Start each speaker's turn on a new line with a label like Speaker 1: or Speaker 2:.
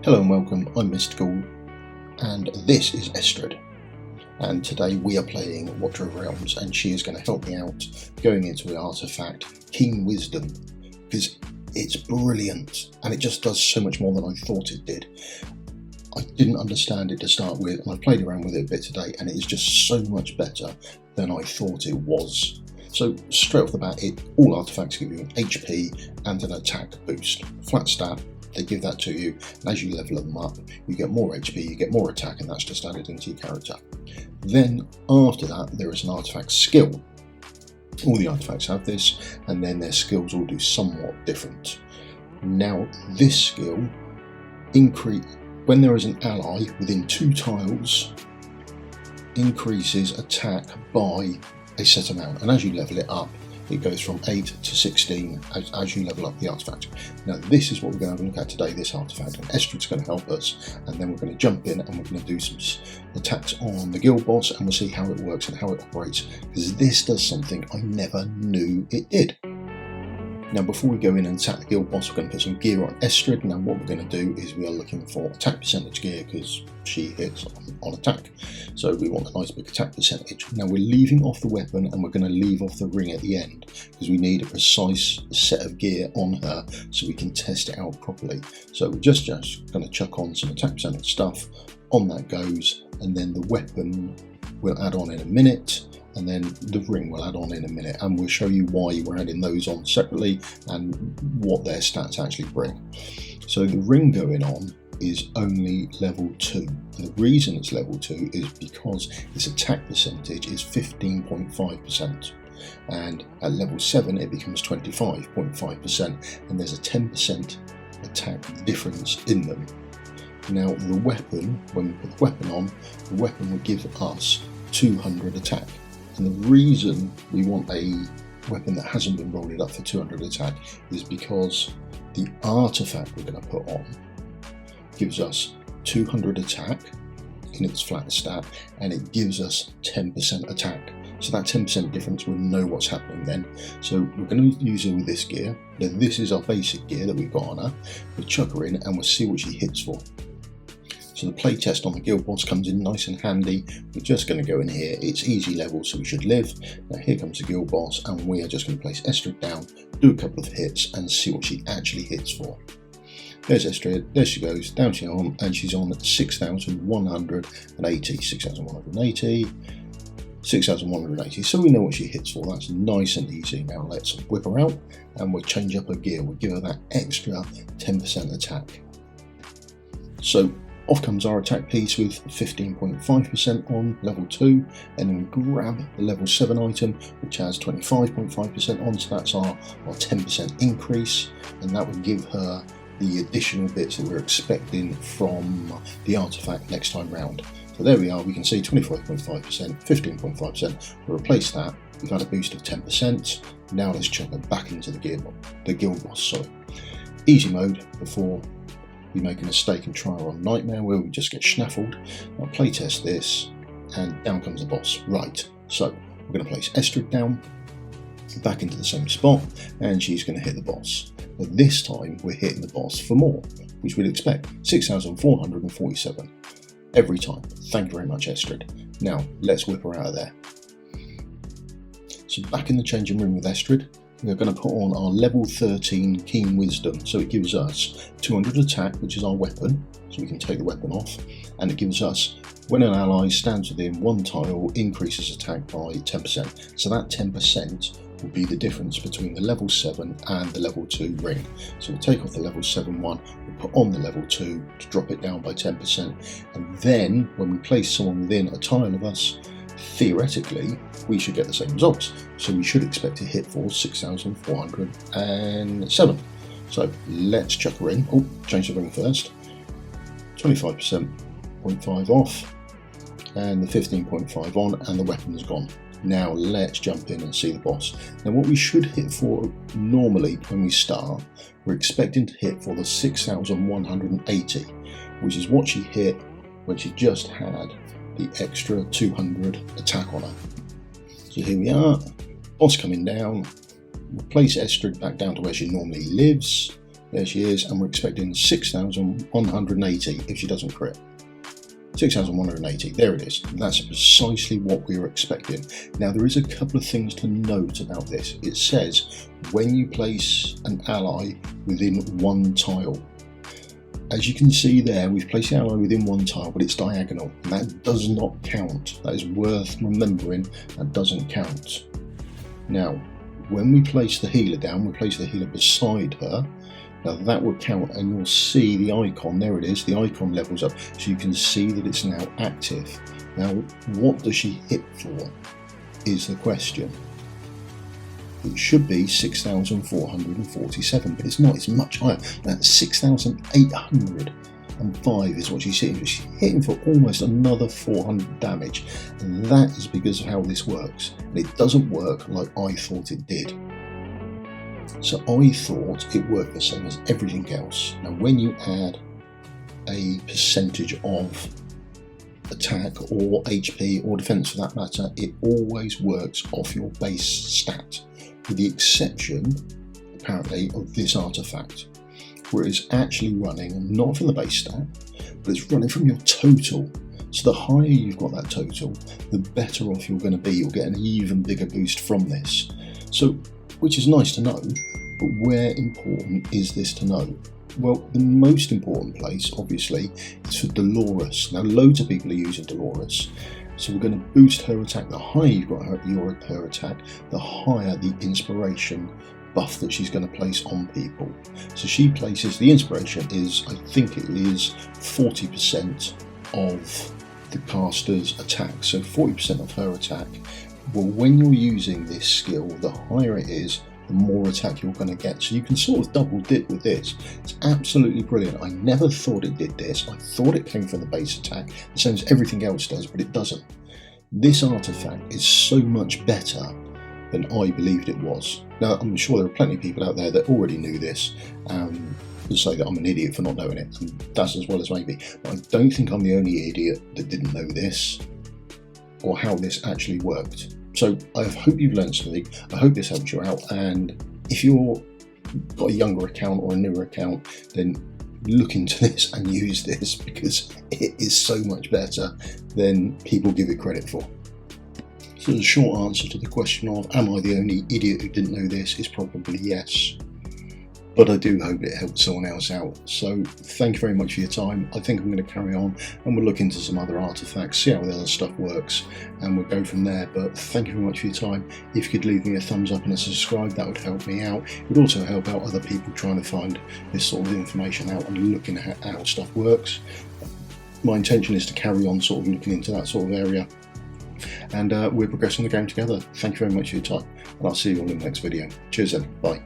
Speaker 1: Hello and welcome, I'm mythical and this is Estrid, and today we are playing Watcher of Realms and she is going to help me out going into the artifact Keen Wisdom because it's brilliant and it just does so much more than I thought it did. I didn't understand it to start with and I played around with it a bit today and it is just so much better than I thought it was. So straight off the bat, all artifacts give you an HP and an attack boost. Flat stat, they give that to you, and as you level them up, you get more HP, you get more attack, and that's just added into your character. Then after that, there is an artifact skill. All the artifacts have this, and then their skills all do somewhat different. Now, this skill when there is an ally within 2 tiles, increases attack by a set amount, and as you level it up, it goes from 8 to 16 as you level up the artifact. Now this is what we're going to have a look at today, this artifact, and Estrid's going to help us, and then we're going to jump in and we're going to do some attacks on the guild boss and we'll see how it works and how it operates, because this does something I never knew it did. Now before we go in and attack the guild boss, we're going to put some gear on Estrid. Now what we're going to do is we are looking for attack percentage gear because she hits on attack. So we want a nice big attack percentage. Now we're leaving off the weapon and we're going to leave off the ring at the end because we need a precise set of gear on her so we can test it out properly. So we're just going to chuck on some attack percentage stuff, on that goes, and then the weapon we'll add on in a minute. And then the ring will add on in a minute, and we'll show you why we're adding those on separately and what their stats actually bring. So the ring going on is only level 2. And the reason it's level 2 is because its attack percentage is 15.5%, and at level 7 it becomes 25.5%, and there's a 10% attack difference in them. Now the weapon, when we put the weapon on, the weapon will give us 200 attack. And the reason we want a weapon that hasn't been rolled up for 200 attack is because the artifact we're going to put on gives us 200 attack in its flat stat, and it gives us 10% attack. So that 10% difference, we'll know what's happening then. So we're going to use her with this gear. Now this is our basic gear that we've got on her. We'll chuck her in and we'll see what she hits for. So the playtest on the guild boss comes in nice and handy. We're just going to go in here, it's easy level so we should live. Now here comes the guild boss and we are just going to place Estrid down, do a couple of hits and see what she actually hits for. There's Estrid, there she goes, down she's on, and she's on 6,180, 6,180, 6,180, so we know what she hits for. That's nice and easy. Now let's whip her out and we'll change up her gear, we'll give her that extra 10% attack. So off comes our attack piece with 15.5% on level 2, and then we grab the level 7 item which has 25.5% on, so that's our 10% increase, and that would give her the additional bits that we're expecting from the artifact next time round. So there we are, we can see 25.5%, 15.5%, we'll replace that, we've had a boost of 10%, now let's chuck it back into the guild boss. So easy mode before we make a mistake and try her on Nightmare where we just get snaffled. I'll playtest this and down comes the boss. Right, so we're going to place Estrid down, back into the same spot, and she's going to hit the boss. But this time we're hitting the boss for more, which we'd expect, 6,447 every time. Thank you very much, Estrid. Now let's whip her out of there. So back in the changing room with Estrid, we're going to put on our level 13 Keen Wisdom, so it gives us 200 attack, which is our weapon, so we can take the weapon off, and it gives us, when an ally stands within 1 tile, increases attack by 10%, so that 10% will be the difference between the level 7 and the level 2 ring. So we'll take off the level 7 one, we'll put on the level 2 to drop it down by 10%, and then when we place someone within a tile of us, theoretically we should get the same results, so we should expect to hit for 6,407. So let's chuck her in. Oh, change the ring first. 25.5 off and the 15.5 on, and the weapon's gone. Now let's jump in and see the boss. Now what we should hit for normally when we start, we're expecting to hit for the 6,180, which is what she hit when she just had the extra 200 attack on her. So here we are, boss coming down, We'll place Estrid back down to where she normally lives, There she is, and we're expecting 6,180 if she doesn't crit. 6,180, there it is. That's precisely what we were expecting. Now there is a couple of things to note about this. It says when you place an ally within one tile. As you can see there, we've placed the ally within one tile, but it's diagonal, and that does not count. That is worth remembering, that doesn't count. Now, when we place the healer down, we place the healer beside her. Now that will count, and you'll see the icon, there it is, the icon levels up, so you can see that it's now active. Now, what does she hit for, is the question. It should be 6,447, but it's not, it's much higher. That's 6,805 is what she's hitting for. She's hitting for almost another 400 damage, and that is because of how this works. And it doesn't work like I thought it did. So I thought it worked the same as everything else. Now when you add a percentage of attack or HP or defense for that matter, it always works off your base stat, with the exception apparently of this artifact, where it's actually running not from the base stat, but it's running from your total. So the higher you've got that total, the better off you're going to be. You'll get an even bigger boost from this. So, which is nice to know, but where important is this to know? Well, the most important place, obviously, is for Dolores. Now, loads of people are using Dolores, so we're going to boost her attack. The higher you've got her attack, the higher the inspiration buff that she's going to place on people. So she places, the inspiration is, I think it is 40% of the caster's attack, so 40% of her attack. Well, when you're using this skill, the higher it is, the more attack you're going to get. So you can sort of double dip with this. It's absolutely brilliant. I never thought it did this. I thought it came from the base attack, the same as everything else does, but it doesn't. This artifact is so much better than I believed it was. Now, I'm sure there are plenty of people out there that already knew this, and say that I'm an idiot for not knowing it, and that's as well as maybe. But I don't think I'm the only idiot that didn't know this, or how this actually worked. So I hope you've learned something. I hope this helps you out, and if you're got a younger account or a newer account, then look into this and use this, because it is so much better than people give it credit for. So the short answer to the question of am I the only idiot who didn't know this is probably yes. But I do hope it helped someone else out. So thank you very much for your time. I think I'm going to carry on and we'll look into some other artifacts, see how the other stuff works, and we'll go from there. But thank you very much for your time. If you could leave me a thumbs up and a subscribe, that would help me out. It would also help out other people trying to find this sort of information out and looking at how stuff works. My intention is to carry on sort of looking into that sort of area. And we're progressing the game together. Thank you very much for your time, and I'll see you all in the next video. Cheers then, bye.